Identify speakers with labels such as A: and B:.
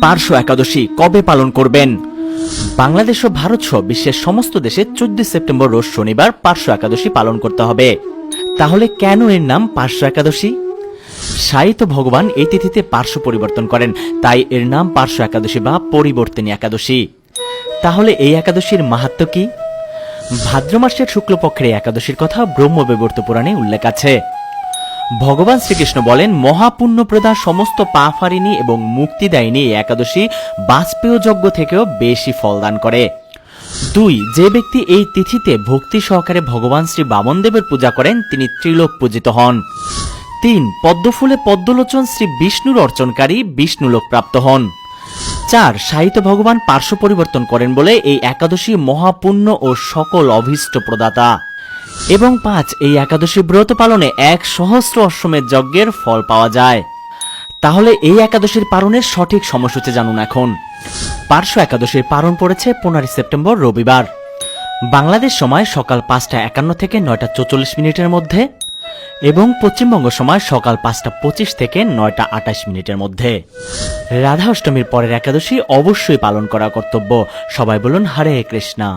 A: পার্শ্ব একাদশী কবে পালন করবেন? বাংলাদেশ ও ভারত সহ বিশ্বের সমস্ত দেশে 14 সেপ্টেম্বর রোজ শনিবার পার্শ্ব একাদশী পালন করতে হবে। তাহলে কেন এর নাম পার্শ্ব একাদশী? সাহিত্য ভগবান এই তিথিতে পার্শ্ব পরিবর্তন করেন, তাই এর নাম পার্শ্ব একাদশী বা পরিবর্তনী একাদশী। তাহলে এই একাদশীর মাহাত্ম্য কি? ভাদ্র মাসের শুক্লপক্ষের এই একাদশীর কথা ব্রহ্মবৈবর্ত পুরাণে উল্লেখ আছে। ভগবান শ্রীকৃষ্ণ বলেন, মহাপুণ্যপ্রদা সমস্ত পাপহারিণী এবং মুক্তিদায়িনী এই একাদশী বাজপেয় যজ্ঞ থেকেও বেশি ফলদান করে। 2. যে ব্যক্তি এই তিথিতে ভক্তি সহকারে ভগবান শ্রী বামনদেবের পূজা করেন তিনি ত্রিলোক পূজিত হন। 3. পদ্মফুলে পদ্মলোচন শ্রী বিষ্ণুর অর্চনকারী বিষ্ণুলোক প্রাপ্ত হন। 4. সাহিত্য ভগবান পার্শ্ব পরিবর্তন করেন বলে এই একাদশী মহাপুণ্য ও সকল অভীষ্ট প্রদাতা। এবং 5. এই একাদশী ব্রত পালনে 1,000,000 অশ্বমেধ যজ্ঞের ফল পাওয়া যায়। তাহলে এই একাদশীর পালনের সঠিক সময়সূচি জানুন এখন। পার্শ্ব একাদশীর পালন পড়েছে 15 সেপ্টেম্বর রবিবার। বাংলাদেশ সময় সকাল 5:51 থেকে 9:44 মধ্যে এবং পশ্চিমবঙ্গ সময় সকাল 5:25 থেকে 9:28 মধ্যে। রাধা অষ্টমীর পরের একাদশী অবশ্যই পালন করা কর্তব্য। সবাই বলুন হরে কৃষ্ণা।